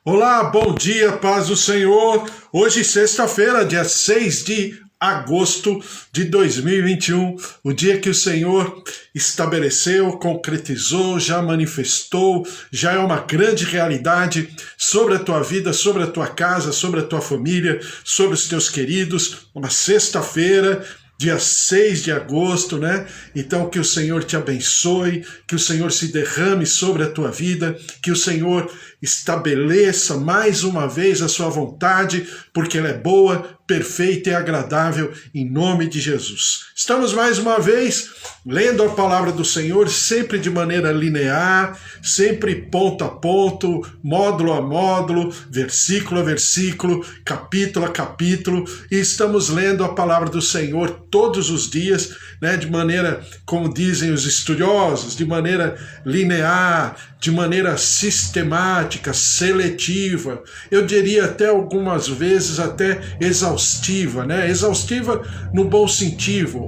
Olá, bom dia, paz do Senhor. Hoje, sexta-feira, dia 6 de agosto de 2021, o dia que o Senhor estabeleceu, concretizou, já manifestou, já é uma grande realidade sobre a tua vida, sobre a tua casa, sobre a tua família, sobre os teus queridos. Uma sexta-feira, dia 6 de agosto, né? Então que o Senhor te abençoe, que o Senhor se derrame sobre a tua vida, que o Senhor estabeleça mais uma vez a sua vontade, porque ela é boa, perfeita e agradável, em nome de Jesus. Estamos mais uma vez lendo a palavra do Senhor, sempre de maneira linear, sempre ponto a ponto, módulo a módulo, versículo a versículo, capítulo a capítulo, e estamos lendo a palavra do Senhor todos os dias, né, de maneira, como dizem os estudiosos, de maneira linear, de maneira sistemática, seletiva, eu diria até algumas vezes até exaustiva, né? Exaustiva no bom sentido,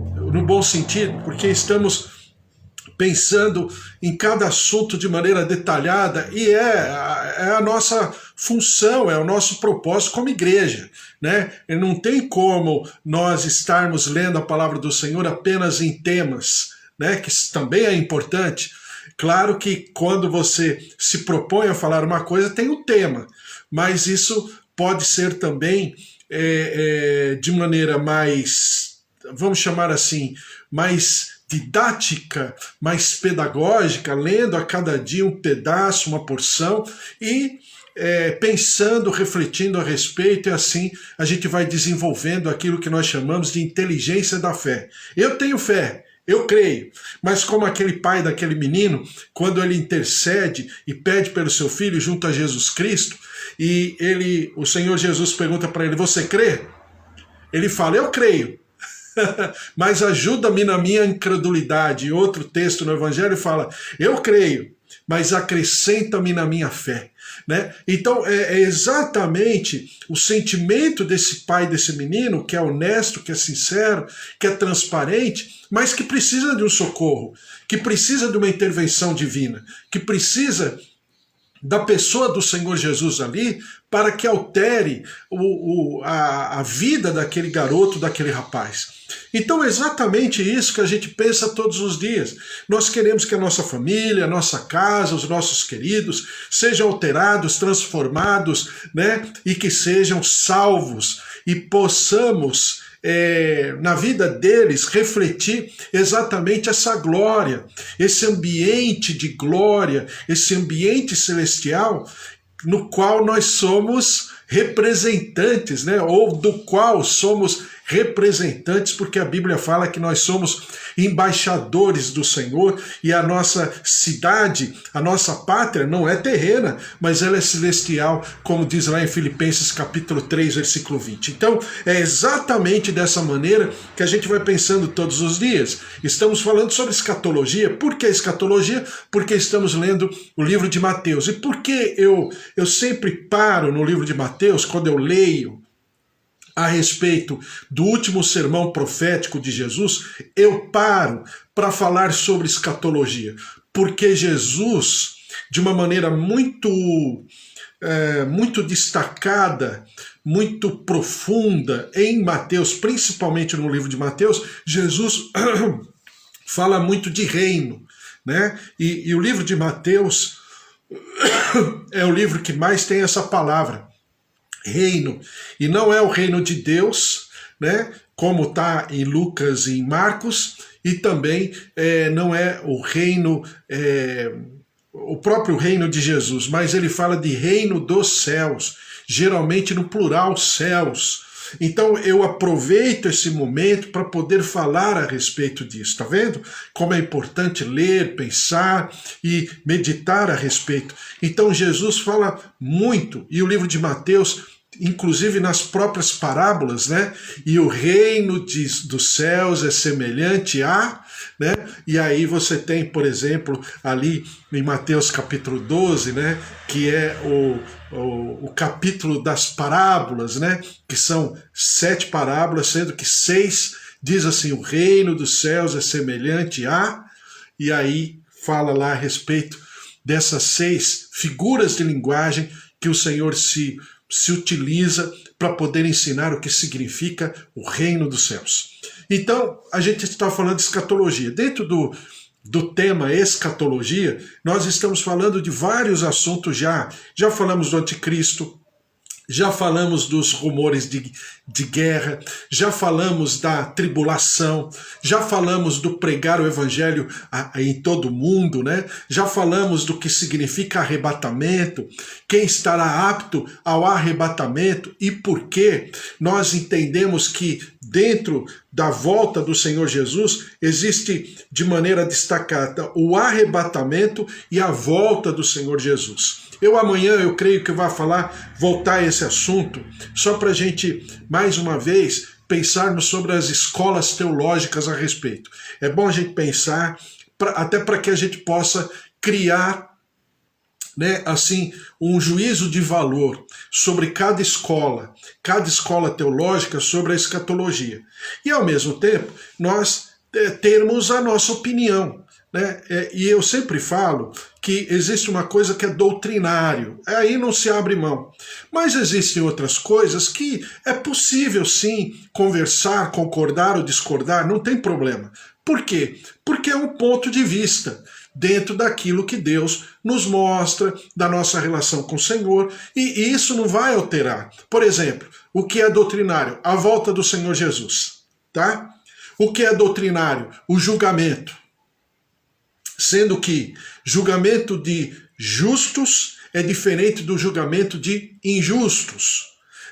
porque estamos pensando em cada assunto de maneira detalhada e é a nossa função, é o nosso propósito como igreja, né? E não tem como nós estarmos lendo a palavra do Senhor apenas em temas, né? Que também é importante. Claro que quando você se propõe a falar uma coisa, tem um tema, mas isso pode ser também de maneira mais, vamos chamar assim, mais didática, mais pedagógica, lendo a cada dia um pedaço, uma porção e pensando, refletindo a respeito, e assim a gente vai desenvolvendo aquilo que nós chamamos de inteligência da fé. Eu tenho fé, eu creio, mas como aquele pai daquele menino, quando ele intercede e pede pelo seu filho junto a Jesus Cristo, e o Senhor Jesus pergunta para ele, você crê? Ele fala, eu creio, mas ajuda-me na minha incredulidade. E outro texto no Evangelho fala, eu creio, mas acrescenta-me na minha fé. Né? Então é exatamente o sentimento desse pai, desse menino, que é honesto, que é sincero, que é transparente, mas que precisa de um socorro, que precisa de uma intervenção divina, que precisa da pessoa do Senhor Jesus ali para que altere a vida daquele garoto, daquele rapaz. Então é exatamente isso que a gente pensa todos os dias. Nós queremos que a nossa família, a nossa casa, os nossos queridos sejam alterados, transformados, né? E que sejam salvos e possamos na vida deles refletir exatamente essa glória, esse ambiente de glória, esse ambiente celestial no qual nós somos representantes, né? Ou do qual somos representantes, porque a Bíblia fala que nós somos embaixadores do Senhor e a nossa cidade, a nossa pátria não é terrena, mas ela é celestial, como diz lá em Filipenses capítulo 3, versículo 20. Então, é exatamente dessa maneira que a gente vai pensando todos os dias. Estamos falando sobre escatologia. Por que escatologia? Porque estamos lendo o livro de Mateus. E por que eu sempre paro no livro de Mateus, quando eu leio a respeito do último sermão profético de Jesus, eu paro para falar sobre escatologia, porque Jesus, de uma maneira muito destacada, muito profunda em Mateus, principalmente no livro de Mateus, Jesus fala muito de reino, né? E o livro de Mateus é o livro que mais tem essa palavra, reino, e não é o reino de Deus, né, como está em Lucas e em Marcos, e também não é o reino, o próprio reino de Jesus, mas ele fala de reino dos céus, geralmente no plural céus. Então eu aproveito esse momento para poder falar a respeito disso, tá vendo? Como é importante ler, pensar e meditar a respeito. Então Jesus fala muito, e o livro de Mateus, inclusive nas próprias parábolas, né? E o reino dos céus é semelhante a, né? E aí você tem, por exemplo, ali em Mateus capítulo 12, né? Que é o capítulo das parábolas, né? Que são 7 parábolas, sendo que 6 diz assim, o reino dos céus é semelhante a, e aí fala lá a respeito dessas 6 figuras de linguagem que o Senhor se utiliza para poder ensinar o que significa o reino dos céus. Então, a gente está falando de escatologia. Dentro do tema escatologia, nós estamos falando de vários assuntos já. Já falamos do anticristo, já falamos dos rumores de guerra, já falamos da tribulação, já falamos do pregar o evangelho em todo o mundo, né? Já falamos do que significa arrebatamento, quem estará apto ao arrebatamento e por que nós entendemos que dentro da volta do Senhor Jesus existe de maneira destacada o arrebatamento e a volta do Senhor Jesus. Amanhã eu creio que vai voltar a esse assunto, só para a gente, mais uma vez, pensarmos sobre as escolas teológicas a respeito. É bom a gente pensar, até para que a gente possa criar, né, assim, um juízo de valor sobre cada escola teológica sobre a escatologia. E, ao mesmo tempo, nós termos a nossa opinião. Né? E eu sempre falo que existe uma coisa que é doutrinário, aí não se abre mão. Mas existem outras coisas que é possível sim conversar, concordar ou discordar, não tem problema. Por quê? Porque é um ponto de vista dentro daquilo que Deus nos mostra, da nossa relação com o Senhor, e isso não vai alterar. Por exemplo, o que é doutrinário? A volta do Senhor Jesus. Tá? O que é doutrinário? O julgamento. Sendo que julgamento de justos é diferente do julgamento de injustos.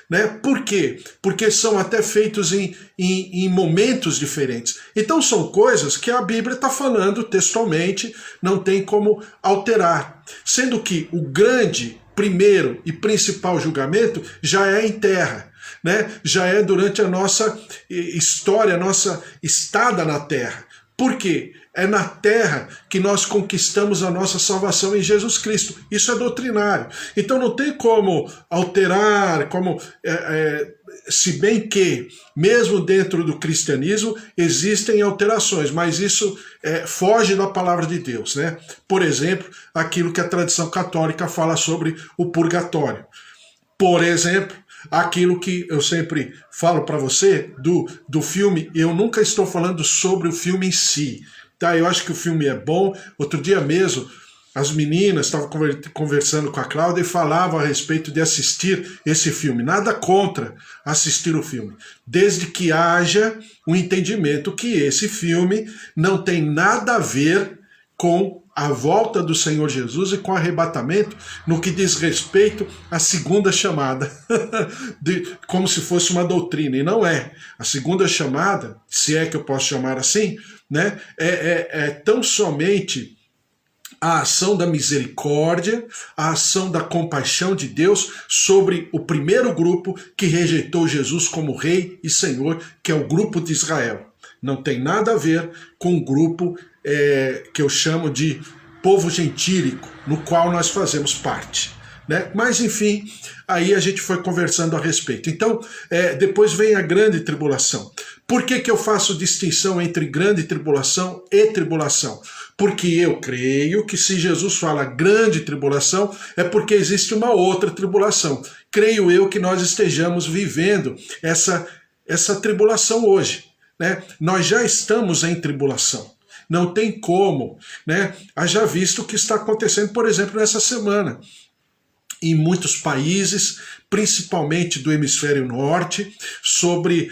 Né? Por quê? Porque são até feitos em momentos diferentes. Então são coisas que a Bíblia está falando textualmente, não tem como alterar. Sendo que o grande, primeiro e principal julgamento já é em terra. Né? Já é durante a nossa história, a nossa estada na terra. Por quê? É na terra que nós conquistamos a nossa salvação em Jesus Cristo. Isso é doutrinário. Então não tem como alterar, se bem que, mesmo dentro do cristianismo, existem alterações, mas isso foge da palavra de Deus. Né? Por exemplo, aquilo que a tradição católica fala sobre o purgatório. Por exemplo, aquilo que eu sempre falo para você do filme, eu nunca estou falando sobre o filme em si. Tá, eu acho que o filme é bom. Outro dia mesmo, as meninas estavam conversando com a Cláudia e falavam a respeito de assistir esse filme. Nada contra assistir o filme, desde que haja um entendimento que esse filme não tem nada a ver com a volta do Senhor Jesus e com o arrebatamento no que diz respeito à segunda chamada, como se fosse uma doutrina, e não é. A segunda chamada, se é que eu posso chamar assim, né, é tão somente a ação da misericórdia, a ação da compaixão de Deus sobre o primeiro grupo que rejeitou Jesus como Rei e Senhor, que é o grupo de Israel. Não tem nada a ver com o grupo que eu chamo de povo gentílico, no qual nós fazemos parte. Né? Mas, enfim, aí a gente foi conversando a respeito. Então, depois vem a grande tribulação. Por que eu faço distinção entre grande tribulação e tribulação? Porque eu creio que se Jesus fala grande tribulação, é porque existe uma outra tribulação. Creio eu que nós estejamos vivendo essa tribulação hoje. Né? Nós já estamos em tribulação. Não tem como, né? Haja visto o que está acontecendo, por exemplo, nessa semana. Em muitos países, principalmente do hemisfério norte, sobre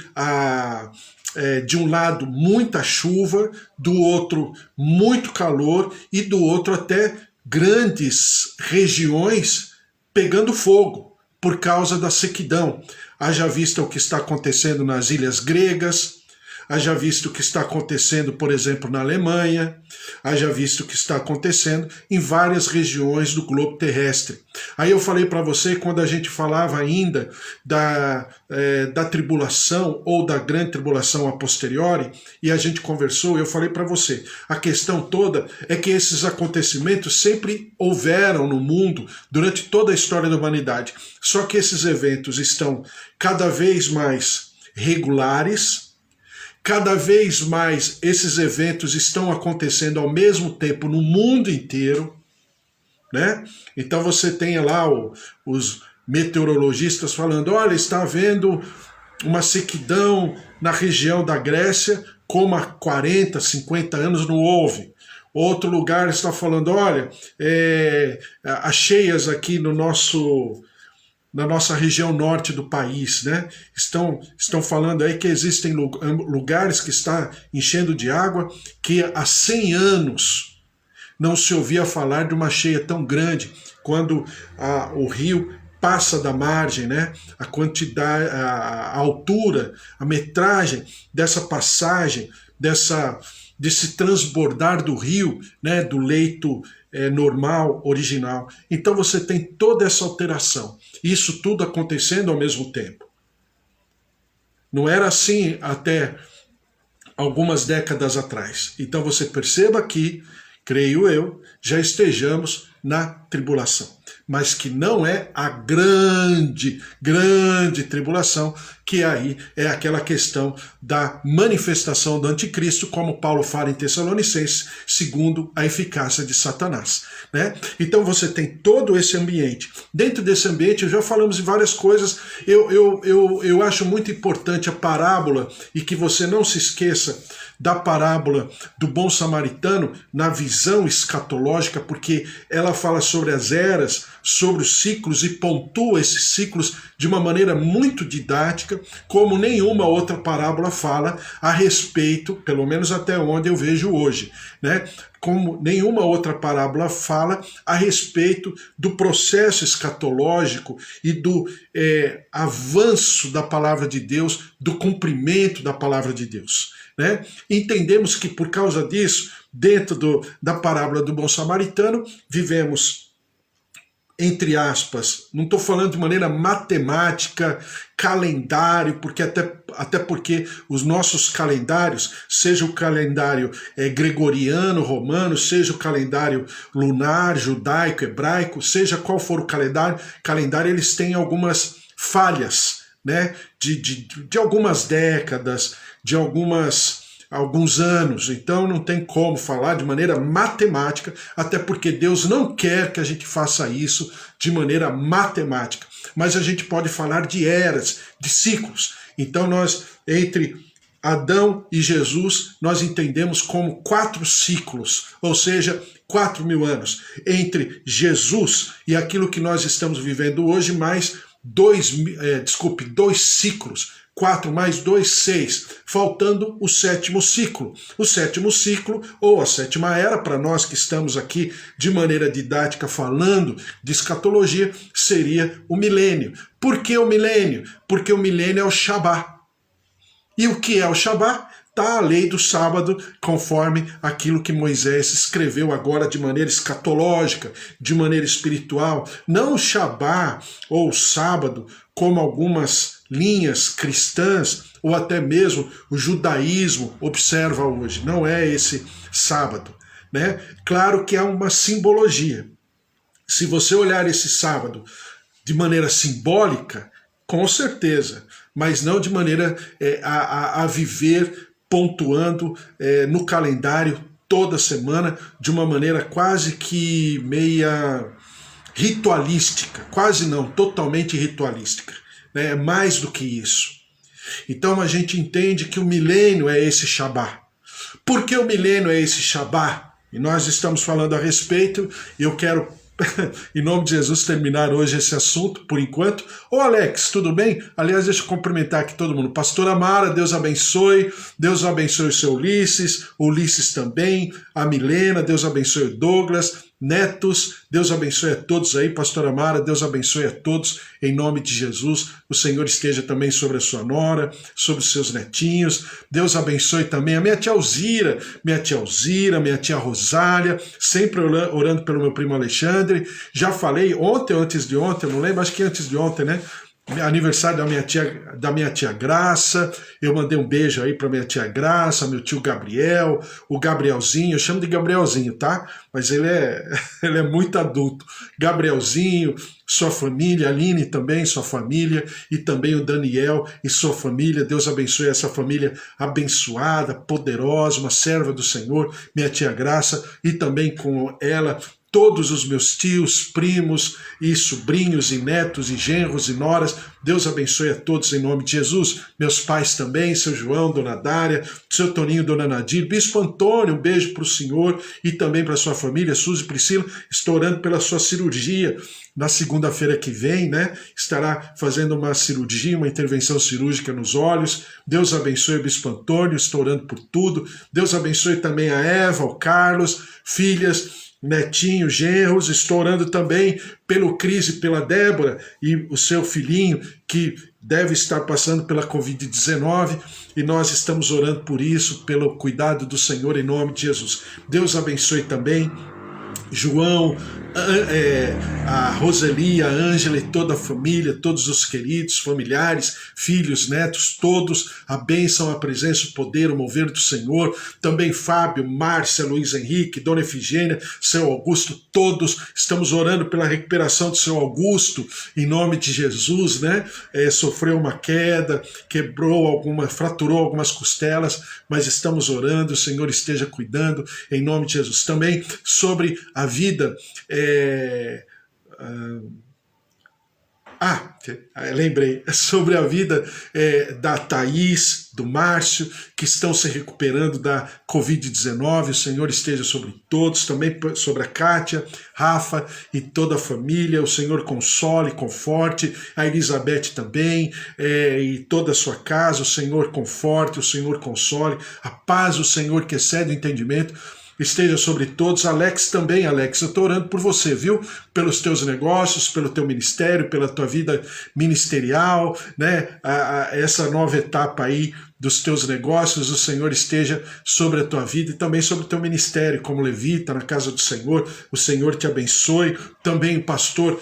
de um lado muita chuva, do outro muito calor e do outro até grandes regiões pegando fogo por causa da sequidão. Haja visto o que está acontecendo nas ilhas gregas, haja visto o que está acontecendo, por exemplo, na Alemanha, haja visto o que está acontecendo em várias regiões do globo terrestre. Aí eu falei para você, quando a gente falava ainda da tribulação ou da grande tribulação a posteriori, e a gente conversou, eu falei para você, a questão toda é que esses acontecimentos sempre houveram no mundo durante toda a história da humanidade, só que esses eventos estão cada vez mais regulares. Cada vez mais esses eventos estão acontecendo ao mesmo tempo no mundo inteiro, né? Então você tem lá os meteorologistas falando, olha, está havendo uma sequidão na região da Grécia, como há 40, 50 anos não houve. Outro lugar está falando, olha, as cheias aqui na nossa região norte do país, né? Estão falando aí que existem lugares que está enchendo de água que há 100 anos não se ouvia falar de uma cheia tão grande, quando o rio passa da margem, né? A quantidade, a altura, a metragem dessa passagem, desse transbordar do rio, né? Do leito normal, original. Então você tem toda essa alteração. Isso tudo acontecendo ao mesmo tempo. Não era assim até algumas décadas atrás. Então você perceba que, creio eu, já estejamos na tribulação. Mas que não é a grande tribulação, que aí é aquela questão da manifestação do anticristo, como Paulo fala em Tessalonicenses, segundo a eficácia de Satanás, né? Então você tem todo esse ambiente. Dentro desse ambiente, já falamos de várias coisas, eu acho muito importante a parábola, e que você não se esqueça da parábola do bom samaritano na visão escatológica, porque ela fala sobre as eras, sobre os ciclos, e pontua esses ciclos de uma maneira muito didática, como nenhuma outra parábola fala a respeito, pelo menos até onde eu vejo hoje, né? Como nenhuma outra parábola fala a respeito do processo escatológico e do avanço da palavra de Deus, do cumprimento da palavra de Deus, né? Entendemos que por causa disso, dentro da parábola do bom samaritano, vivemos, entre aspas, não estou falando de maneira matemática, calendário, porque até porque os nossos calendários, seja o calendário gregoriano, romano, seja o calendário lunar, judaico, hebraico, seja qual for o calendário, eles têm algumas falhas, né? De algumas décadas, de alguns anos. Então não tem como falar de maneira matemática, até porque Deus não quer que a gente faça isso de maneira matemática. Mas a gente pode falar de eras, de ciclos. Então nós, entre Adão e Jesus, nós entendemos como 4 ciclos, ou seja, 4.000 anos. Entre Jesus e aquilo que nós estamos vivendo hoje, mais 2 ciclos. 4 mais 2, 6, faltando o 7º ciclo. O 7º ciclo, ou a 7ª era, para nós que estamos aqui de maneira didática falando de escatologia, seria o milênio. Por que o milênio? Porque o milênio é o Shabá. E o que é o Shabá? Está a lei do sábado, conforme aquilo que Moisés escreveu agora de maneira escatológica, de maneira espiritual. Não o Shabá ou o sábado, como algumas linhas cristãs, ou até mesmo o judaísmo observa hoje. Não é esse sábado, né? Claro que há uma simbologia. Se você olhar esse sábado de maneira simbólica, com certeza, mas não de maneira a viver pontuando no calendário toda semana, de uma maneira quase que meia ritualística, quase não, totalmente ritualística, né? É mais do que isso. Então a gente entende que o milênio é esse Shabá. Por que o milênio é esse Shabá? E nós estamos falando a respeito, e eu quero, em nome de Jesus, terminar hoje esse assunto, por enquanto. Ô Alex, tudo bem? Aliás, deixa eu cumprimentar aqui todo mundo. Pastora Mara, Deus abençoe o seu Ulisses também, a Milena, Deus abençoe o Douglas, netos, Deus abençoe a todos aí, pastora Mara, Deus abençoe a todos, em nome de Jesus, o Senhor esteja também sobre a sua nora, sobre os seus netinhos, Deus abençoe também a minha tia Alzira, minha tia Rosália, sempre orando pelo meu primo Alexandre, já falei ontem ou antes de ontem, eu não lembro, acho que antes de ontem, né? Aniversário da minha tia Graça, eu mandei um beijo aí para minha tia Graça, meu tio Gabriel, o Gabrielzinho, eu chamo de Gabrielzinho, tá? Mas ele é muito adulto. Gabrielzinho, sua família, a Aline também, sua família, e também o Daniel e sua família. Deus abençoe essa família abençoada, poderosa, uma serva do Senhor, minha tia Graça, e também com ela, todos os meus tios, primos e sobrinhos e netos e genros e noras. Deus abençoe a todos em nome de Jesus. Meus pais também, seu João, dona Dária, seu Toninho, dona Nadir, Bispo Antônio, um beijo para o senhor e também para sua família, Suzy e Priscila. Estou orando pela sua cirurgia. Na segunda-feira que vem, né, estará fazendo uma cirurgia, uma intervenção cirúrgica nos olhos. Deus abençoe o Bispo Antônio, estou orando por tudo. Deus abençoe também a Eva, o Carlos, filhas, netinho, genros. Estou orando também pelo Cris e pela Débora e o seu filhinho que deve estar passando pela Covid-19 e nós estamos orando por isso, pelo cuidado do Senhor em nome de Jesus. Deus abençoe também João, a Roseli, a Ângela e toda a família, todos os queridos, familiares, filhos, netos, todos, a bênção, a presença, o poder, o mover do Senhor. Também Fábio, Márcia, Luiz Henrique, Dona Efigênia, seu Augusto, todos estamos orando pela recuperação do seu Augusto, em nome de Jesus, né? Sofreu uma queda, fraturou algumas costelas, mas estamos orando, o Senhor esteja cuidando, em nome de Jesus. Também sobre a vida, lembrei, sobre a vida da Thaís, do Márcio, que estão se recuperando da Covid-19, o Senhor esteja sobre todos, também sobre a Kátia, Rafa e toda a família, o Senhor console, conforte, a Elizabeth também, e toda a sua casa, o Senhor conforte, o Senhor console, a paz do Senhor que excede o entendimento, esteja sobre todos. Alex também, Alex, eu estou orando por você, viu? Pelos teus negócios, pelo teu ministério, pela tua vida ministerial, né? Essa nova etapa aí dos teus negócios, o Senhor esteja sobre a tua vida e também sobre o teu ministério, como levita na casa do Senhor, o Senhor te abençoe. Também o pastor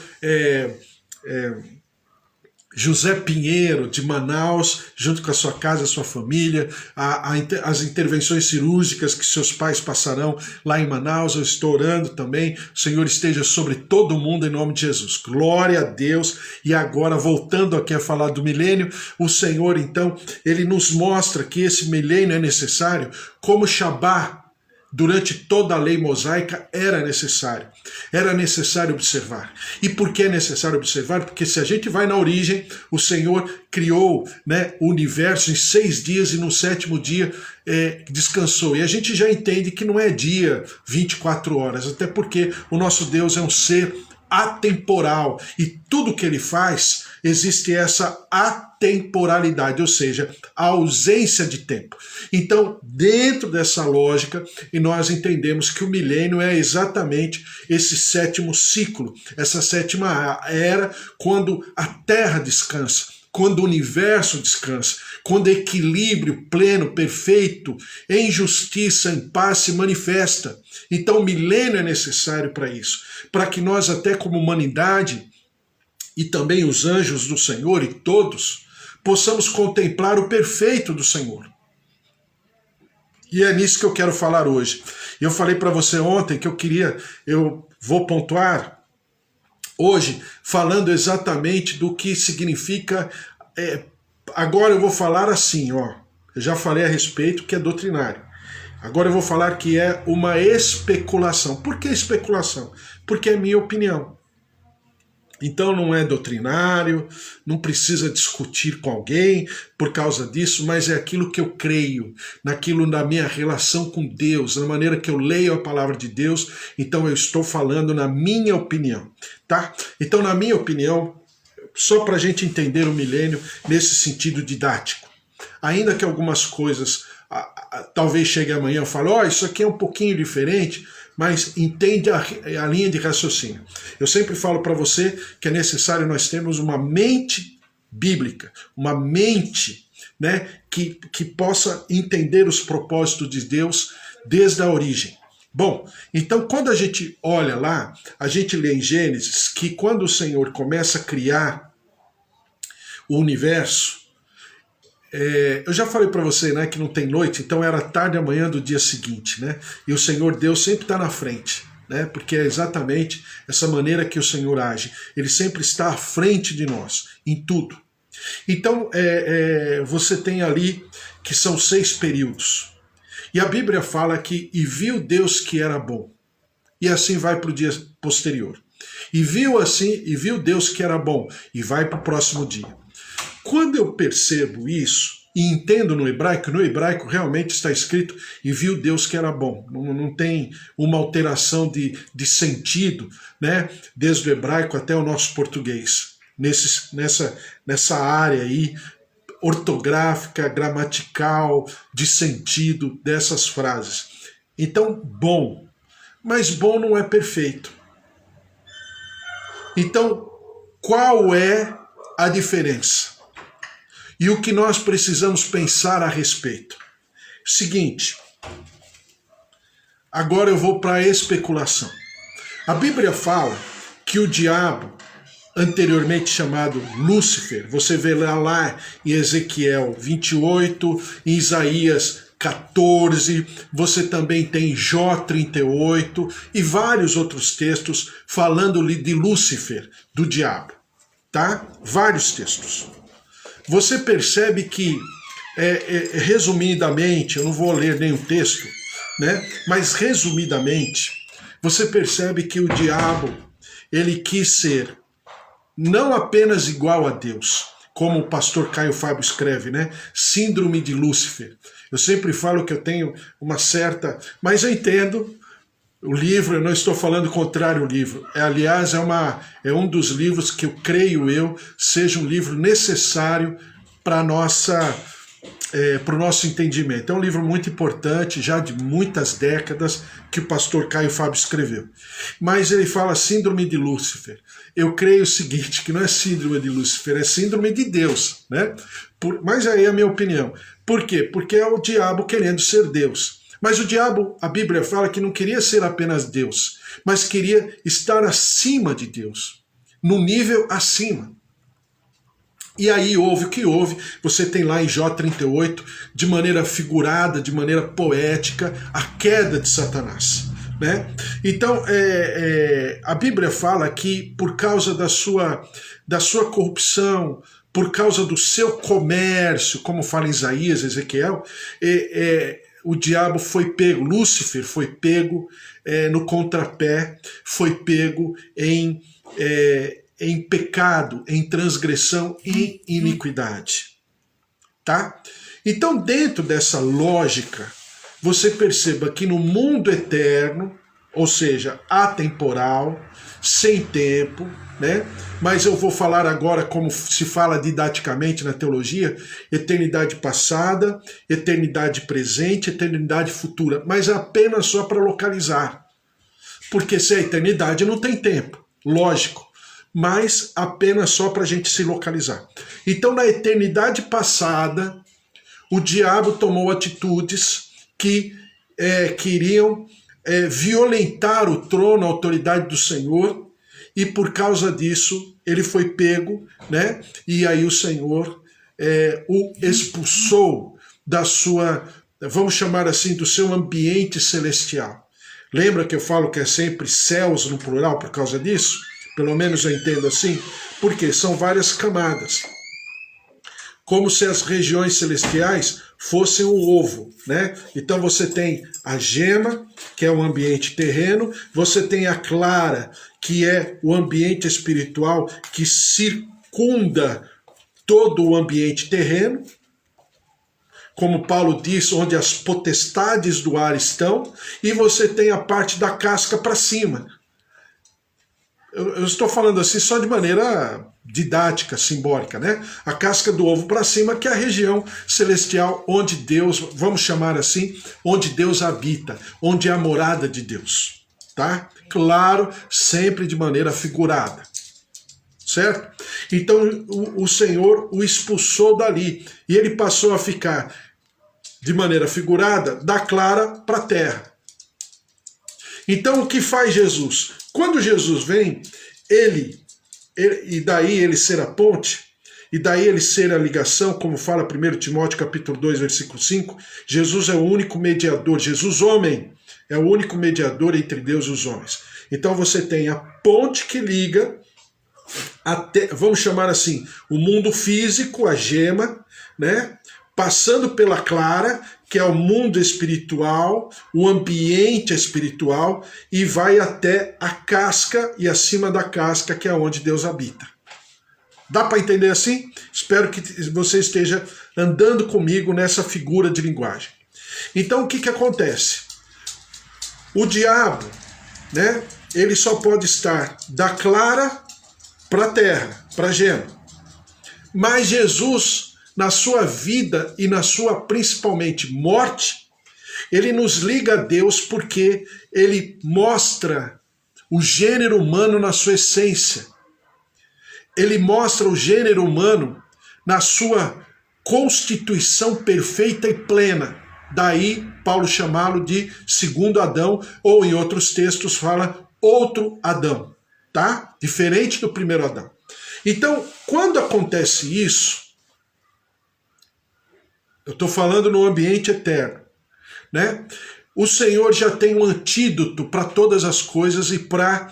José Pinheiro, de Manaus, junto com a sua casa, a sua família, as intervenções cirúrgicas que seus pais passarão lá em Manaus, eu estou orando também, o Senhor esteja sobre todo mundo em nome de Jesus. Glória a Deus. E agora, voltando aqui a falar do milênio, o Senhor, então, ele nos mostra que esse milênio é necessário, como Shabá, durante toda a lei mosaica, era necessário observar. E por que é necessário observar? Porque se a gente vai na origem, o Senhor criou, né, o universo em 6 dias e no 7º dia descansou. E a gente já entende que não é dia 24 horas, até porque o nosso Deus é um ser atemporal e tudo que ele faz existe essa atemporalidade, ou seja, a ausência de tempo. Então, dentro dessa lógica, e nós entendemos que o milênio é exatamente esse 7º ciclo, essa 7ª era, quando a Terra descansa, quando o universo descansa, quando equilíbrio pleno, perfeito, em justiça, em paz se manifesta. Então o milênio é necessário para isso, para que nós até como humanidade, e também os anjos do Senhor e todos, possamos contemplar o perfeito do Senhor. E é nisso que eu quero falar hoje. Eu falei para você ontem que eu vou pontuar hoje, falando exatamente do que significa. Agora eu vou falar assim, ó. Eu já falei a respeito que é doutrinário. Agora eu vou falar que é uma especulação. Por que especulação? Porque é minha opinião. Então não é doutrinário, não precisa discutir com alguém por causa disso, mas é aquilo que eu creio, naquilo da minha relação com Deus, na maneira que eu leio a palavra de Deus, então eu estou falando na minha opinião, tá? Então na minha opinião, só para a gente entender o milênio nesse sentido didático, ainda que algumas coisas, talvez chegue amanhã e fale, isso aqui é um pouquinho diferente, mas entende a linha de raciocínio. Eu sempre falo para você que é necessário nós termos uma mente bíblica, uma mente, né, que possa entender os propósitos de Deus desde a origem. Bom, então quando a gente olha lá, a gente lê em Gênesis que quando o Senhor começa a criar o universo, eu já falei para você, né, que não tem noite, então era tarde e manhã do dia seguinte, né? E o Senhor Deus sempre está na frente, né? Porque é exatamente essa maneira que o Senhor age. Ele sempre está à frente de nós, em tudo. Então, você tem ali que são 6 períodos. E a Bíblia fala que, e viu Deus que era bom. e assim vai para o dia posterior. E viu assim, e viu Deus que era bom, e vai para o próximo dia. Quando eu percebo isso, e entendo no hebraico realmente está escrito, e viu Deus que era bom. Não tem uma alteração de sentido, né? Desde o hebraico até o nosso português. Nessa área aí, ortográfica, gramatical, de sentido dessas frases. Então, bom. Mas bom não é perfeito. Então, qual é a diferença? E o que nós precisamos pensar a respeito? Seguinte, agora eu vou para a especulação. A Bíblia fala que o diabo, anteriormente chamado Lúcifer, você vê lá em Ezequiel 28, em Isaías 14, você também tem Jó 38 e vários outros textos falando de Lúcifer, do diabo, tá? Vários textos. Você percebe que, resumidamente, eu não vou ler nenhum texto, né? Mas resumidamente, você percebe que o diabo, ele quis ser não apenas igual a Deus, como o pastor Caio Fábio escreve, né? Síndrome de Lúcifer. Eu sempre falo que eu tenho uma certa... Mas eu entendo o livro, eu não estou falando contrário ao livro. Aliás, é um dos livros que eu creio seja um livro necessário para o nosso entendimento. É um livro muito importante, já de muitas décadas, que o pastor Caio Fábio escreveu. Mas ele fala síndrome de Lúcifer. Eu creio o seguinte, que não é síndrome de Lúcifer, é síndrome de Deus, né? Mas aí é a minha opinião. Por quê? Porque é o diabo querendo ser Deus. Mas o diabo, a Bíblia fala que não queria ser apenas Deus, mas queria estar acima de Deus, no nível acima. E aí houve o que houve, você tem lá em Jó 38, de maneira figurada, de maneira poética, a queda de Satanás. Né? Então, a Bíblia fala que por causa da sua corrupção, por causa do seu comércio, como fala em Isaías, Ezequiel, o diabo foi pego, Lúcifer foi pego no contrapé, foi pego em pecado, em transgressão e iniquidade. Tá? Então, dentro dessa lógica, você perceba que no mundo eterno, ou seja, atemporal, sem tempo, né? Mas eu vou falar agora como se fala didaticamente na teologia, eternidade passada, eternidade presente, eternidade futura, mas apenas só para localizar. Porque se é eternidade não tem tempo, lógico, mas apenas só para a gente se localizar. Então, na eternidade passada, o diabo tomou atitudes que queriam violentar o trono, a autoridade do Senhor, e por causa disso ele foi pego, né? E aí o Senhor o expulsou da sua, vamos chamar assim, do seu ambiente celestial. Lembra que eu falo que é sempre céus no plural por causa disso? Pelo menos eu entendo assim, porque são várias camadas. Como se as regiões celestiais fossem um ovo, né? Então você tem a gema, que é o ambiente terreno, você tem a clara, que é o ambiente espiritual que circunda todo o ambiente terreno, como Paulo diz, onde as potestades do ar estão, e você tem a parte da casca para cima. Eu estou falando assim só de maneira didática, simbólica, né? A casca do ovo para cima, que é a região celestial onde Deus, vamos chamar assim, onde Deus habita, onde é a morada de Deus, tá? Claro, sempre de maneira figurada, certo? Então o Senhor o expulsou dali e ele passou a ficar de maneira figurada da clara para a terra. Então o que faz Jesus? Quando Jesus vem, e daí ele ser a ponte, e daí ele ser a ligação, como fala 1 Timóteo capítulo 2, versículo 5, Jesus é o único mediador, Jesus homem, é o único mediador entre Deus e os homens. Então você tem a ponte que liga, até, vamos chamar assim, o mundo físico, a gema, né, passando pela clara, que é o mundo espiritual, o ambiente espiritual, e vai até a casca e acima da casca, que é onde Deus habita. Dá para entender assim? Espero que você esteja andando comigo nessa figura de linguagem. Então o que acontece? O diabo, né, ele só pode estar da clara para a terra, para Gênesis. Mas Jesus, na sua vida e na sua principalmente morte, ele nos liga a Deus porque ele mostra o gênero humano na sua essência. Ele mostra o gênero humano na sua constituição perfeita e plena. Daí Paulo chamá-lo de segundo Adão, ou em outros textos fala outro Adão, tá? Diferente do primeiro Adão. Então, quando acontece isso, eu estou falando no ambiente eterno, né? O Senhor já tem um antídoto para todas as coisas e para,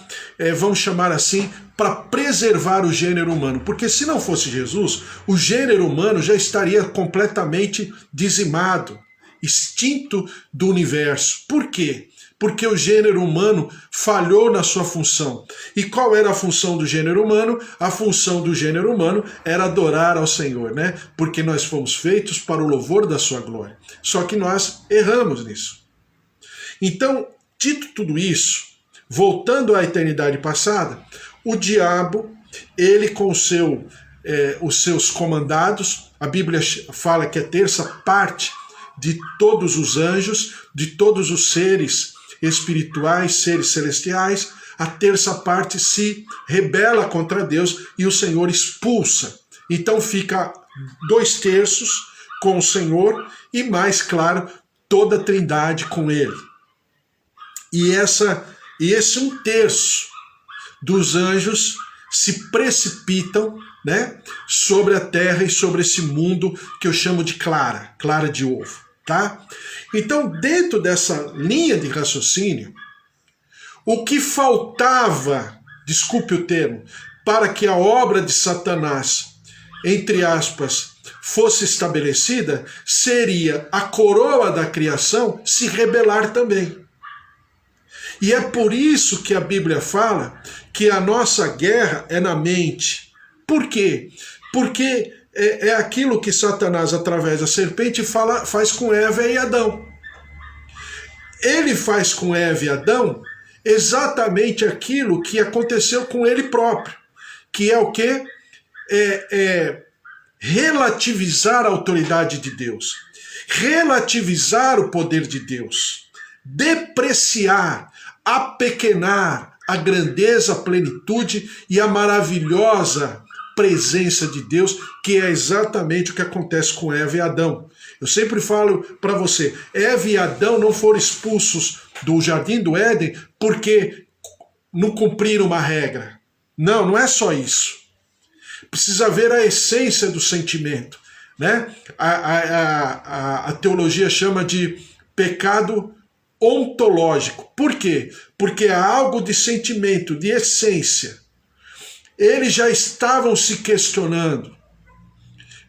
vamos chamar assim, para preservar o gênero humano. Porque se não fosse Jesus, o gênero humano já estaria completamente dizimado, extinto do universo. Por quê? Porque o gênero humano falhou na sua função. E qual era a função do gênero humano? A função do gênero humano era adorar ao Senhor, né? Porque nós fomos feitos para o louvor da sua glória. Só que nós erramos nisso. Então, dito tudo isso, voltando à eternidade passada, o diabo, ele com os seus comandados, a Bíblia fala que a terça parte de todos os anjos, de todos os seres espirituais, seres celestiais, a terça parte se rebela contra Deus e o Senhor expulsa. Então fica 2/3 com o Senhor e mais, claro, toda a Trindade com ele. E esse 1/3 dos anjos se precipitam, né, sobre a terra e sobre esse mundo que eu chamo de clara de ovo, tá? Então, dentro dessa linha de raciocínio, o que faltava, desculpe o termo, para que a obra de Satanás, entre aspas, fosse estabelecida, seria a coroa da criação se rebelar também. E é por isso que a Bíblia fala que a nossa guerra é na mente. Por quê? Porque é aquilo que Satanás, através da serpente, faz com Eva e Adão. Ele faz com Eva e Adão exatamente aquilo que aconteceu com ele próprio, que é o quê? Relativizar a autoridade de Deus, relativizar o poder de Deus, depreciar, apequenar a grandeza, a plenitude e a maravilhosa presença de Deus, que é exatamente o que acontece com Eva e Adão. Eu sempre falo para você, Eva e Adão não foram expulsos do Jardim do Éden porque não cumpriram uma regra. Não, não é só isso. Precisa ver a essência do sentimento, né? A teologia chama de pecado ontológico. Por quê? Porque há algo de sentimento, de essência. Eles já estavam se questionando.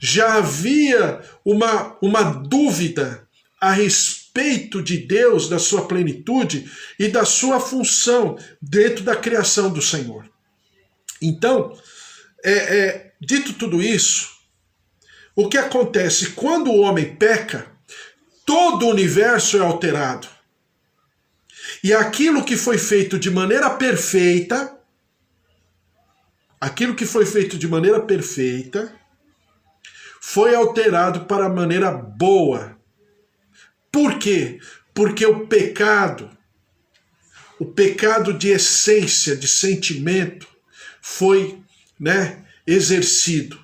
Já havia uma dúvida a respeito de Deus, da sua plenitude e da sua função dentro da criação do Senhor. Então, dito tudo isso, o que acontece? Quando o homem peca, todo o universo é alterado. E aquilo que foi feito de maneira perfeita, foi alterado para a maneira boa. Por quê? Porque o pecado de essência, de sentimento, foi, exercido.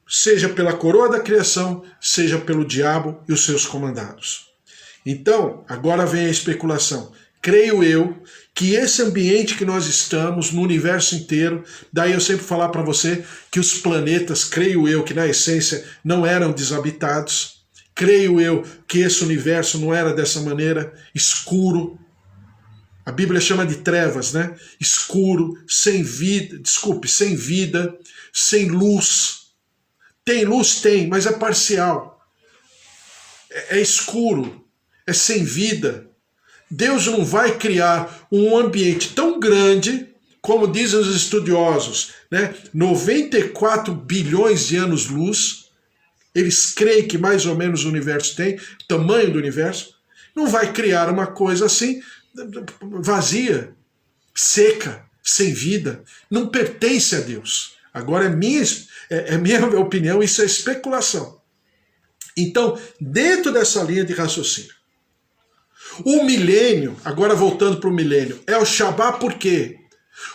Seja pela coroa da criação, seja pelo diabo e os seus comandados. Então, agora vem a especulação. Creio eu que esse ambiente que nós estamos, no universo inteiro, daí eu sempre falar para você que os planetas, creio eu que na essência não eram desabitados, creio eu que esse universo não era dessa maneira, escuro. A Bíblia chama de trevas, né? Escuro, sem vida, sem luz. Tem luz? Tem, mas é parcial. É escuro, é sem vida. Deus não vai criar um ambiente tão grande, como dizem os estudiosos, né? 94 bilhões de anos-luz. Eles creem que mais ou menos o universo tem, o tamanho do universo. Não vai criar uma coisa assim, vazia, seca, sem vida. Não pertence a Deus. Agora é minha opinião, isso é especulação. Então, dentro dessa linha de raciocínio, o milênio, agora voltando para o milênio, é o Shabbat por quê?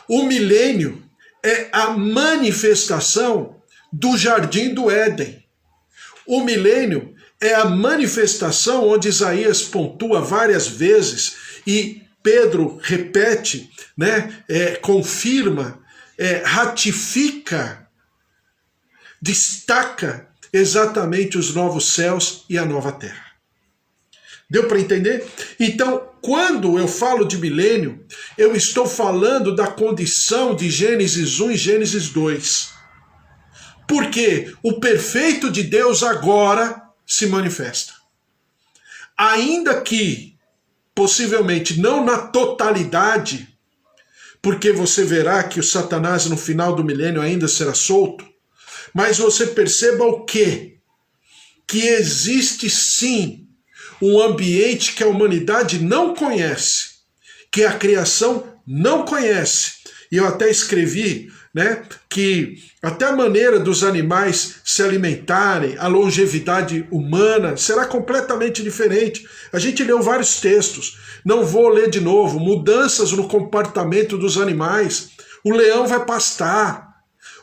O milênio é a manifestação do jardim do Éden. O milênio é a manifestação onde Isaías pontua várias vezes e Pedro repete, né, confirma, ratifica, destaca exatamente os novos céus e a nova terra. Deu para entender? Então, quando eu falo de milênio, eu estou falando da condição de Gênesis 1 e Gênesis 2. Porque o perfeito de Deus agora se manifesta. Ainda que, possivelmente, não na totalidade, porque você verá que o Satanás no final do milênio ainda será solto, mas você perceba o quê? Que existe sim um ambiente que a humanidade não conhece, que a criação não conhece. E eu até escrevi, né, que até a maneira dos animais se alimentarem, a longevidade humana será completamente diferente. A gente leu vários textos, não vou ler de novo, mudanças no comportamento dos animais. O leão vai pastar.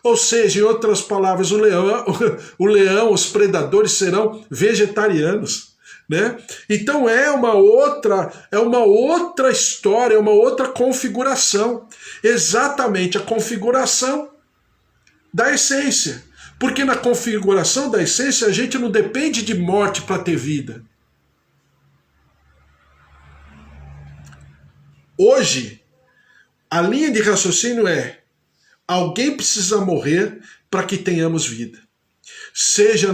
Ou seja, em outras palavras, o leão, os predadores serão vegetarianos. Né? Então é uma outra história, é uma outra configuração. Exatamente a configuração da essência. Porque na configuração da essência a gente não depende de morte para ter vida. Hoje, a linha de raciocínio é: alguém precisa morrer para que tenhamos vida. Seja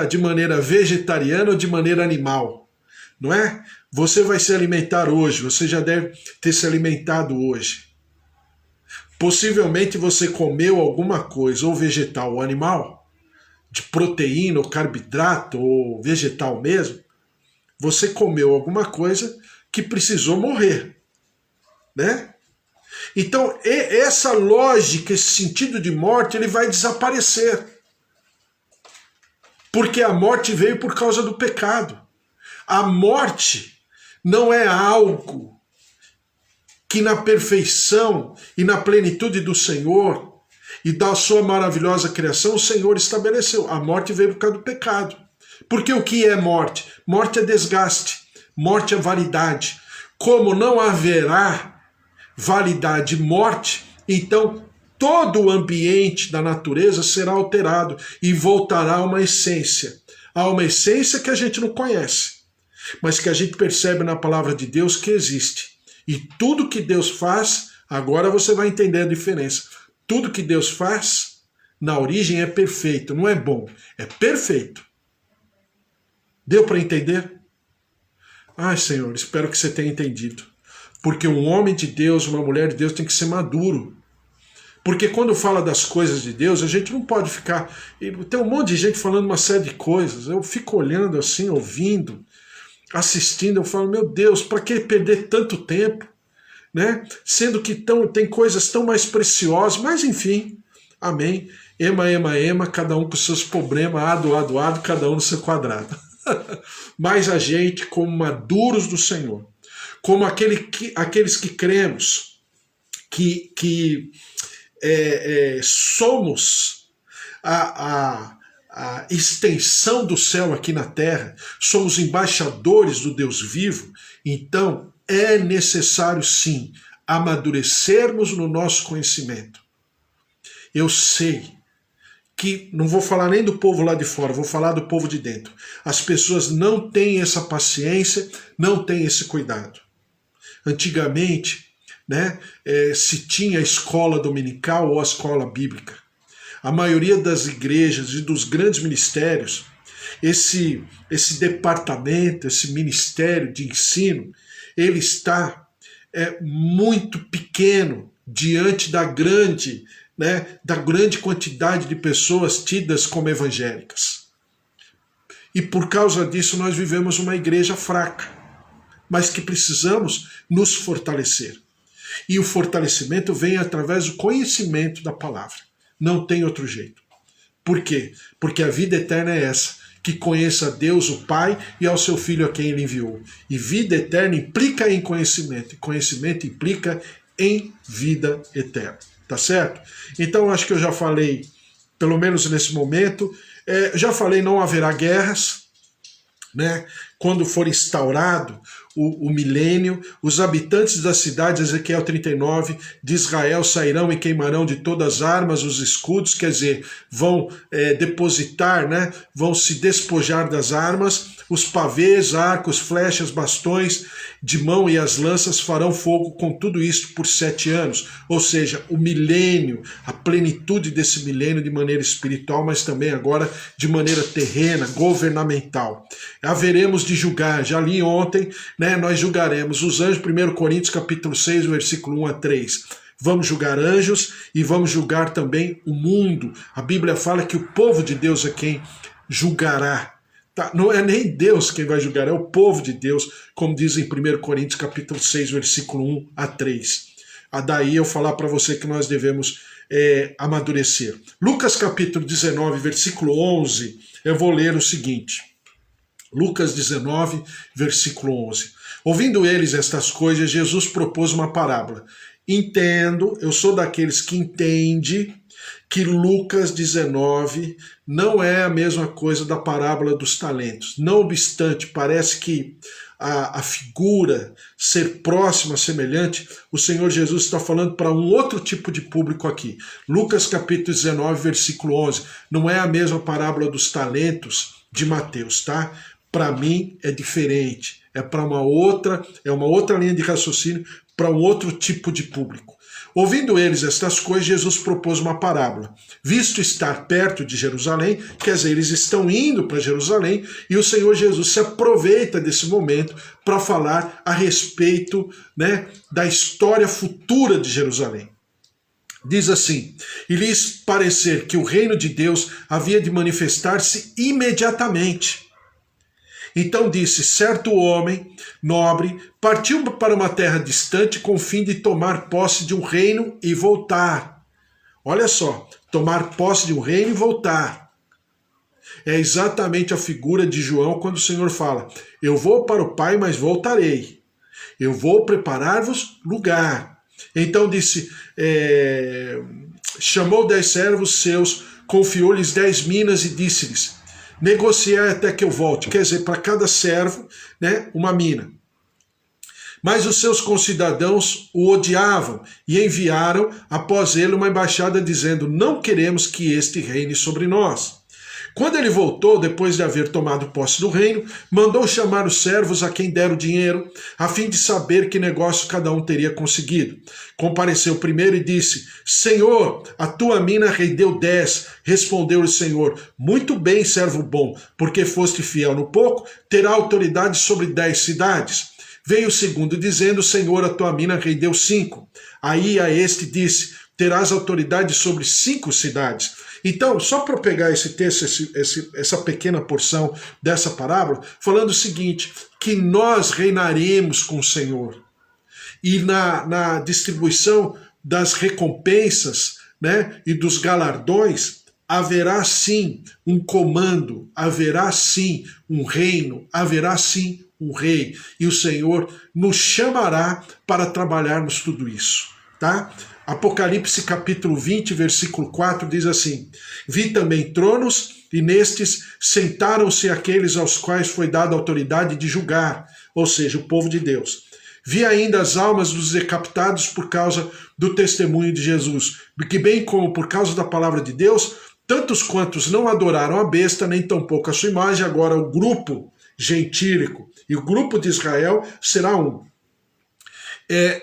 de maneira vegetariana ou de maneira animal, não é? Você vai se alimentar hoje, você já deve ter se alimentado hoje. Possivelmente você comeu alguma coisa, ou vegetal ou animal, de proteína ou carboidrato ou vegetal mesmo. Você comeu alguma coisa que precisou morrer, né? Então, essa lógica, esse sentido de morte, ele vai desaparecer. Porque a morte veio por causa do pecado. A morte não é algo que na perfeição e na plenitude do Senhor e da sua maravilhosa criação o Senhor estabeleceu. A morte veio por causa do pecado. Porque o que é morte? Morte é desgaste, morte é validade. Como não haverá validade e morte, então todo o ambiente da natureza será alterado e voltará a uma essência que a gente não conhece, mas que a gente percebe na palavra de Deus que existe. E tudo que Deus faz, agora você vai entender a diferença, tudo que Deus faz na origem é perfeito, não é bom, é perfeito. Deu para entender? Ai, Senhor, espero que você tenha entendido. Porque um homem de Deus, uma mulher de Deus tem que ser maduro. Porque quando fala das coisas de Deus, a gente não pode ficar... Tem um monte de gente falando uma série de coisas. Eu fico olhando assim, ouvindo, assistindo. Eu falo, meu Deus, para que perder tanto tempo? Né? Sendo que tem coisas tão mais preciosas. Mas enfim, amém. Ema, cada um com seus problemas. Ado, cada um no seu quadrado. Mas a gente, como maduros do Senhor, como aqueles que cremos, que somos a extensão do céu aqui na terra, somos embaixadores do Deus vivo, então é necessário sim amadurecermos no nosso conhecimento. Eu sei que, não vou falar nem do povo lá de fora, vou falar do povo de dentro. As pessoas não têm essa paciência, não têm esse cuidado. Antigamente, né, se tinha a escola dominical ou a escola bíblica. a maioria das igrejas e dos grandes ministérios, esse departamento, esse ministério de ensino, ele está muito pequeno diante da grande quantidade de pessoas tidas como evangélicas. E por causa disso nós vivemos uma igreja fraca, mas que precisamos nos fortalecer. E o fortalecimento vem através do conhecimento da palavra. Não tem outro jeito. Por quê? Porque a vida eterna é essa, que conheça a Deus, o Pai, e ao seu Filho a quem ele enviou. E vida eterna implica em conhecimento, e conhecimento implica em vida eterna. Tá certo? Então acho que eu já falei, pelo menos nesse momento, já falei, não haverá guerras, né? Quando for instaurado o milênio, os habitantes das cidades, Ezequiel 39, de Israel sairão e queimarão de todas as armas os escudos, quer dizer, vão depositar, né? Vão se despojar das armas, os pavês, arcos, flechas, bastões de mão e as lanças farão fogo com tudo isto por 7 anos. Ou seja, o milênio, a plenitude desse milênio de maneira espiritual, mas também agora de maneira terrena, governamental. Haveremos de julgar, já li ontem, né, nós julgaremos os anjos, 1 Coríntios capítulo 6, versículo 1 a 3. Vamos julgar anjos e vamos julgar também o mundo. A Bíblia fala que o povo de Deus é quem julgará. Tá, não é nem Deus quem vai julgar, é o povo de Deus, como diz em 1 Coríntios capítulo 6, versículo 1 a 3. Daí eu falar para você que nós devemos amadurecer. Lucas capítulo 19, versículo 11, eu vou ler o seguinte. Lucas 19, versículo 11. Ouvindo eles estas coisas, Jesus propôs uma parábola. Entendo, eu sou daqueles que entende que Lucas 19 não é a mesma coisa da parábola dos talentos. Não obstante, parece que a figura ser próxima, semelhante, o Senhor Jesus está falando para um outro tipo de público aqui. Lucas capítulo 19, versículo 11, não é a mesma parábola dos talentos de Mateus, tá? Para mim é diferente, é uma outra linha de raciocínio, para um outro tipo de público. Ouvindo eles estas coisas, Jesus propôs uma parábola. Visto estar perto de Jerusalém, quer dizer, eles estão indo para Jerusalém, e o Senhor Jesus se aproveita desse momento para falar a respeito, né, da história futura de Jerusalém. Diz assim, e lhes parecer que o reino de Deus havia de manifestar-se imediatamente. Então disse, certo homem, nobre, partiu para uma terra distante com o fim de tomar posse de um reino e voltar. Olha só, tomar posse de um reino e voltar. É exatamente a figura de João quando o Senhor fala, eu vou para o Pai, mas voltarei. Eu vou preparar-vos lugar. Então disse, chamou 10 servos seus, confiou-lhes 10 minas e disse-lhes, negociar até que eu volte, quer dizer, para cada servo, né, uma mina. Mas os seus concidadãos o odiavam e enviaram após ele uma embaixada dizendo, não queremos que este reine sobre nós. Quando ele voltou, depois de haver tomado posse do reino, mandou chamar os servos a quem deram o dinheiro, a fim de saber que negócio cada um teria conseguido. Compareceu primeiro e disse, Senhor, a tua mina rendeu 10. Respondeu-lhe o Senhor, muito bem, servo bom, porque foste fiel no pouco, terá autoridade sobre 10 cidades. Veio o segundo dizendo, Senhor, a tua mina rendeu 5. Aí a este disse, terás autoridade sobre 5 cidades. Então, só para pegar esse texto, essa pequena porção dessa parábola, falando o seguinte, que nós reinaremos com o Senhor. E na distribuição das recompensas, né, e dos galardões, haverá sim um comando, haverá sim um reino, haverá sim um rei. E o Senhor nos chamará para trabalharmos tudo isso, tá? Apocalipse capítulo 20, versículo 4 diz assim, vi também tronos e nestes sentaram-se aqueles aos quais foi dada a autoridade de julgar, ou seja, o povo de Deus. Vi ainda as almas dos decapitados por causa do testemunho de Jesus, que bem como por causa da palavra de Deus, tantos quantos não adoraram a besta, nem tampouco a sua imagem, agora o grupo gentílico e o grupo de Israel será um.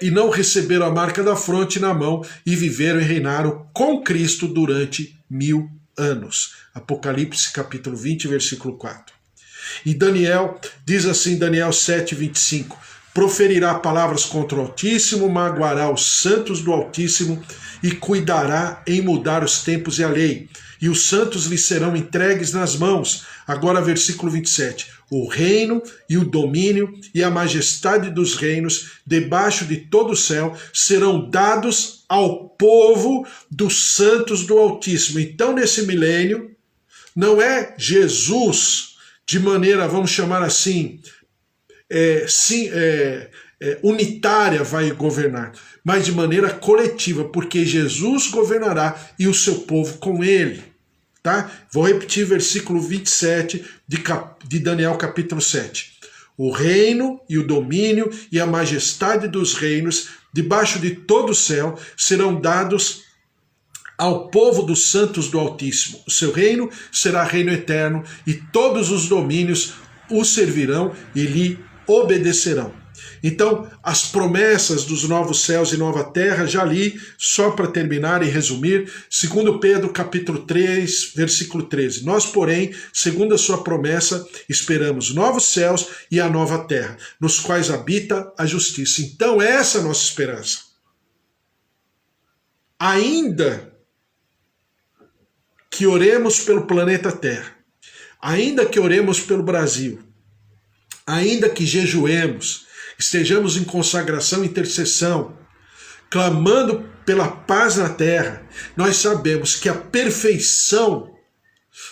e não receberam a marca da fronte na mão e viveram e reinaram com Cristo durante 1000 anos. Apocalipse capítulo 20, versículo 4. E Daniel, diz assim, Daniel 7, 25, proferirá palavras contra o Altíssimo, magoará os santos do Altíssimo e cuidará em mudar os tempos e a lei. E os santos lhe serão entregues nas mãos. Agora versículo 27. O reino e o domínio e a majestade dos reinos debaixo de todo o céu serão dados ao povo dos santos do Altíssimo. Então, nesse milênio, não é Jesus de maneira, vamos chamar assim, unitária vai governar, mas de maneira coletiva, porque Jesus governará e o seu povo com ele. Tá? Vou repetir versículo 27 de Daniel capítulo 7. O reino e o domínio e a majestade dos reinos debaixo de todo o céu serão dados ao povo dos santos do Altíssimo. O seu reino será reino eterno e todos os domínios o servirão e lhe obedecerão. Então, as promessas dos novos céus e nova terra, já li, só para terminar e resumir, 2 Pedro capítulo 3, versículo 13. Nós, porém, segundo a sua promessa, esperamos novos céus e a nova terra, nos quais habita a justiça. Então, essa é a nossa esperança. Ainda que oremos pelo planeta Terra, ainda que oremos pelo Brasil, ainda que jejuemos, estejamos em consagração e intercessão, clamando pela paz na terra, nós sabemos que a perfeição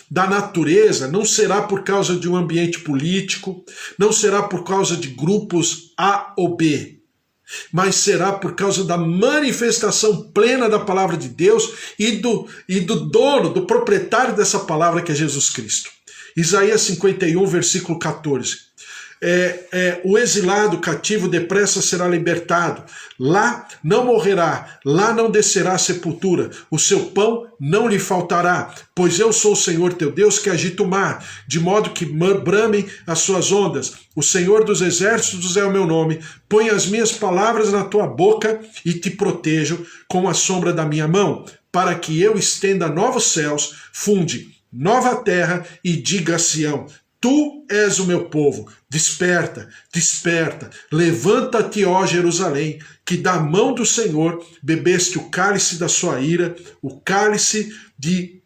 da natureza não será por causa de um ambiente político, não será por causa de grupos A ou B, mas será por causa da manifestação plena da palavra de Deus e do dono, do proprietário dessa palavra, que é Jesus Cristo. Isaías 51, versículo 14. O exilado cativo depressa será libertado, lá não morrerá, lá não descerá a sepultura, o seu pão não lhe faltará, pois eu sou o Senhor teu Deus que agita o mar, de modo que bramem as suas ondas. O Senhor dos exércitos é o meu nome, põe as minhas palavras na tua boca e te protejo com a sombra da minha mão, para que eu estenda novos céus, funde nova terra e diga a Sião: tu és o meu povo, desperta, desperta, levanta-te, ó Jerusalém, que da mão do Senhor bebeste o cálice da sua ira, o cálice de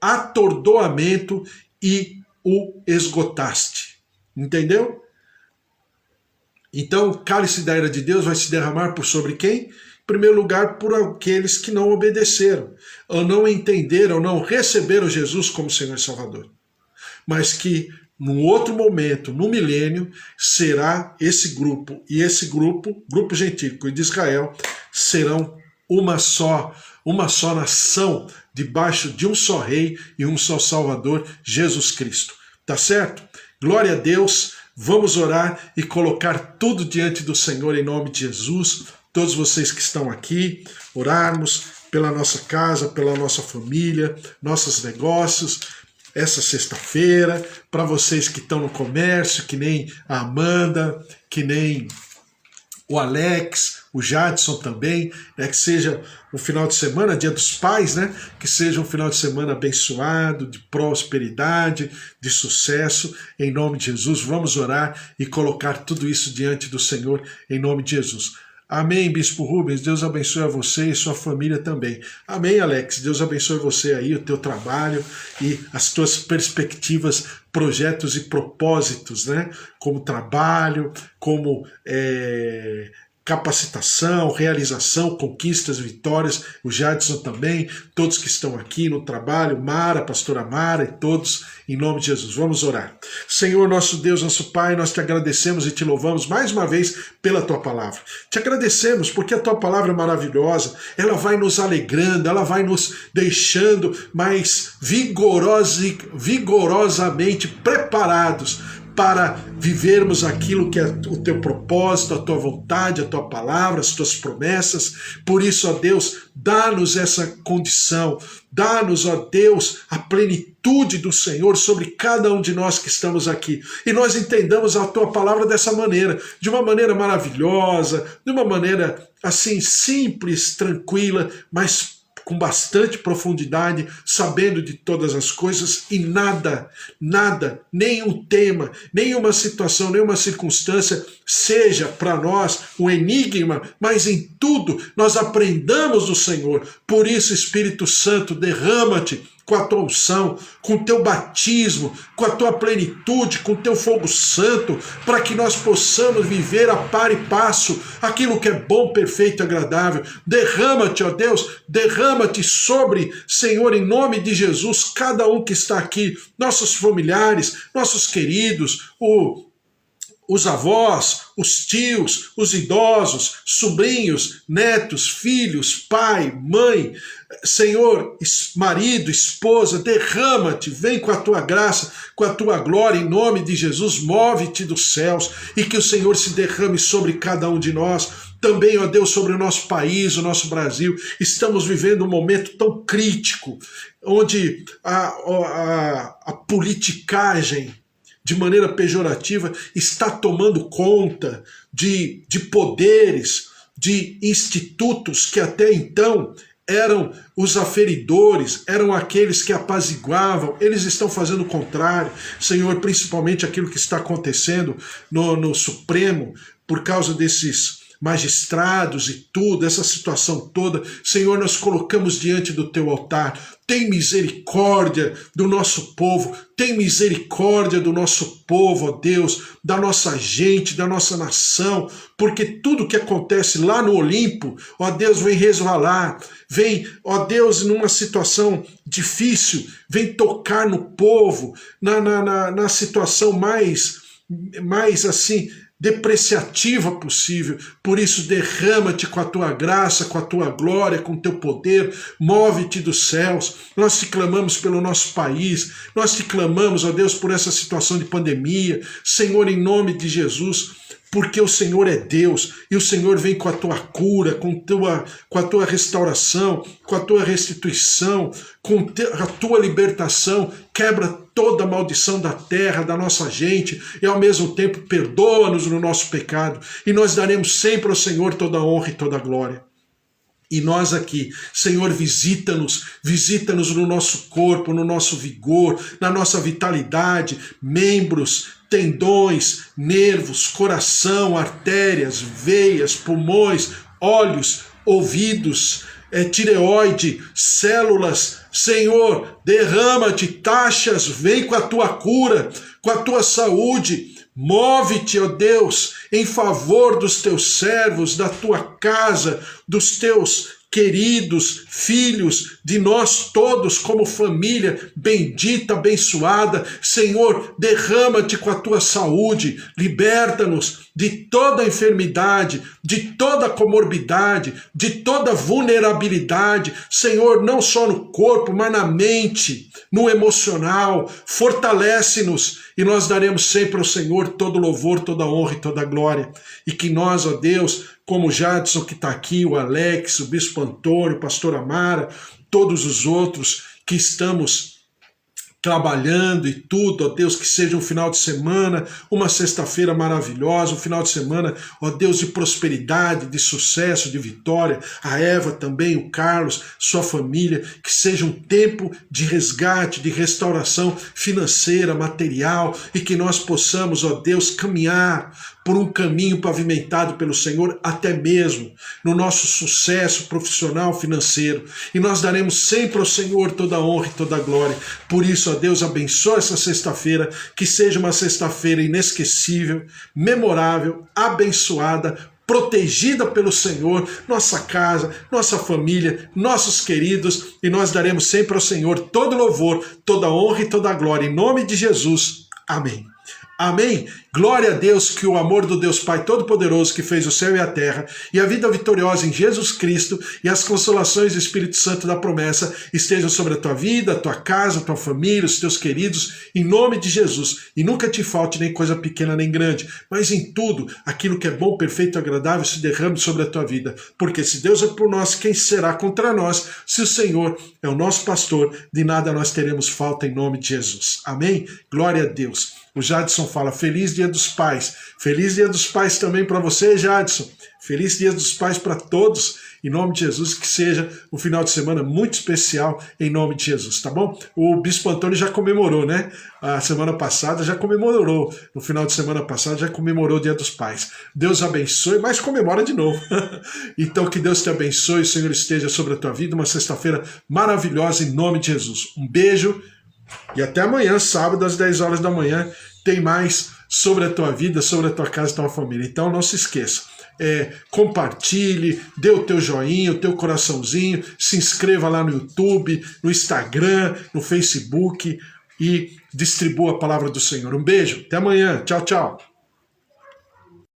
atordoamento e o esgotaste. Entendeu? Então o cálice da ira de Deus vai se derramar por sobre quem? Em primeiro lugar, por aqueles que não obedeceram, ou não entenderam, ou não receberam Jesus como Senhor e Salvador. Mas que num outro momento, no milênio, será esse grupo, e esse grupo gentílico e de Israel, serão uma só nação, debaixo de um só rei e um só Salvador, Jesus Cristo. Tá certo? Glória a Deus, vamos orar e colocar tudo diante do Senhor em nome de Jesus. Todos vocês que estão aqui, orarmos pela nossa casa, pela nossa família, nossos negócios, essa sexta-feira, para vocês que estão no comércio, que nem a Amanda, que nem o Alex, o Jadson também, que seja um final de semana, Dia dos Pais, que seja um final de semana abençoado, de prosperidade, de sucesso, em nome de Jesus. Vamos orar e colocar tudo isso diante do Senhor, em nome de Jesus. Amém, Bispo Rubens, Deus abençoe a você e sua família também. Amém, Alex, Deus abençoe você aí, o teu trabalho e as tuas perspectivas, projetos e propósitos, como trabalho, como capacitação, realização, conquistas, vitórias, o Jadson também, todos que estão aqui no trabalho, Mara, pastora Mara e todos, em nome de Jesus. Vamos orar. Senhor, nosso Deus, nosso Pai, nós te agradecemos e te louvamos mais uma vez pela tua palavra. Te agradecemos porque a tua palavra é maravilhosa, ela vai nos alegrando, ela vai nos deixando mais vigorosamente preparados para vivermos aquilo que é o teu propósito, a tua vontade, a tua palavra, as tuas promessas. Por isso, ó Deus, dá-nos essa condição, dá-nos, ó Deus, a plenitude do Senhor sobre cada um de nós que estamos aqui. E nós entendamos a tua palavra dessa maneira, de uma maneira maravilhosa, de uma maneira assim simples, tranquila, mas com bastante profundidade, sabendo de todas as coisas, e nada, nenhum tema, nenhuma situação, nenhuma circunstância seja para nós um enigma, mas em tudo nós aprendamos do Senhor. Por isso, Espírito Santo, derrama-te com a tua unção, com o teu batismo, com a tua plenitude, com o teu fogo santo, para que nós possamos viver a par e passo aquilo que é bom, perfeito e agradável. Derrama-te, ó Deus, derrama-te sobre, Senhor, em nome de Jesus, cada um que está aqui, nossos familiares, nossos queridos, os avós, os tios, os idosos, sobrinhos, netos, filhos, pai, mãe, Senhor, marido, esposa, derrama-te, vem com a tua graça, com a tua glória, em nome de Jesus, move-te dos céus e que o Senhor se derrame sobre cada um de nós. Também, ó Deus, sobre o nosso país, o nosso Brasil. Estamos vivendo um momento tão crítico, onde a politicagem, de maneira pejorativa, está tomando conta de poderes, de institutos que até então eram os aferidores, eram aqueles que apaziguavam. Eles estão fazendo o contrário, Senhor, principalmente aquilo que está acontecendo no Supremo, por causa desses magistrados e tudo, essa situação toda. Senhor, nós colocamos diante do teu altar. Tem misericórdia do nosso povo, tem misericórdia do nosso povo, ó Deus, da nossa gente, da nossa nação, porque tudo que acontece lá no Olimpo, ó Deus, vem resvalar, vem, ó Deus, numa situação difícil, vem tocar no povo, na situação mais assim, depreciativa possível. Por isso, derrama-te com a tua graça, com a tua glória, com o teu poder, move-te dos céus. Nós te clamamos pelo nosso país, nós te clamamos, ó Deus, por essa situação de pandemia, Senhor, em nome de Jesus, porque o Senhor é Deus, e o Senhor vem com a tua cura, com a tua restauração, com a tua restituição, com a tua libertação, quebra toda a maldição da terra, da nossa gente, e ao mesmo tempo perdoa-nos no nosso pecado, e nós daremos sempre ao Senhor toda a honra e toda a glória. E nós aqui, Senhor, visita-nos no nosso corpo, no nosso vigor, na nossa vitalidade, membros, tendões, nervos, coração, artérias, veias, pulmões, olhos, ouvidos, tireoide, células. Senhor, derrama-te, taxas, vem com a tua cura, com a tua saúde. Move-te, ó Deus, em favor dos teus servos, da tua casa, dos teus queridos filhos, de nós todos como família bendita, abençoada. Senhor, derrama-te com a tua saúde, liberta-nos de toda enfermidade, de toda comorbidade, de toda vulnerabilidade, Senhor, não só no corpo, mas na mente, no emocional. Fortalece-nos e nós daremos sempre ao Senhor todo louvor, toda honra e toda glória. E que nós, ó Deus, como o Jadson que está aqui, o Alex, o Bispo Antônio, o Pastor Amara, todos os outros que estamos trabalhando e tudo, ó Deus, que seja um final de semana, uma sexta-feira maravilhosa, um final de semana, ó Deus, de prosperidade, de sucesso, de vitória. A Eva também, o Carlos, sua família, que seja um tempo de resgate, de restauração financeira, material, e que nós possamos, ó Deus, caminhar por um caminho pavimentado pelo Senhor, até mesmo no nosso sucesso profissional, financeiro. E nós daremos sempre ao Senhor toda a honra e toda a glória. Por isso, ó Deus, abençoa essa sexta-feira, que seja uma sexta-feira inesquecível, memorável, abençoada, protegida pelo Senhor, nossa casa, nossa família, nossos queridos, e nós daremos sempre ao Senhor todo louvor, toda honra e toda glória. Em nome de Jesus. Amém. Amém? Glória a Deus, que o amor do Deus Pai Todo-Poderoso, que fez o céu e a terra, e a vida vitoriosa em Jesus Cristo, e as consolações do Espírito Santo da promessa, estejam sobre a tua vida, a tua casa, a tua família, os teus queridos, em nome de Jesus. E nunca te falte nem coisa pequena nem grande, mas em tudo, aquilo que é bom, perfeito e agradável, se derrame sobre a tua vida. Porque se Deus é por nós, quem será contra nós? Se o Senhor é o nosso pastor, de nada nós teremos falta em nome de Jesus. Amém? Glória a Deus. O Jadson fala, feliz Dia dos Pais. Feliz Dia dos Pais também para você, Jadson. Feliz Dia dos Pais para todos. Em nome de Jesus, que seja um final de semana muito especial, em nome de Jesus, tá bom? O Bispo Antônio já comemorou, né? A semana passada já comemorou. No final de semana passada já comemorou o Dia dos Pais. Deus abençoe, mas comemora de novo. Então que Deus te abençoe, o Senhor esteja sobre a tua vida. Uma sexta-feira maravilhosa, em nome de Jesus. Um beijo. E até amanhã, sábado, às 10 horas da manhã, tem mais sobre a tua vida, sobre a tua casa e tua família. Então não se esqueça, compartilhe, dê o teu joinha, o teu coraçãozinho, se inscreva lá no YouTube, no Instagram, no Facebook e distribua a palavra do Senhor. Um beijo, até amanhã, tchau, tchau.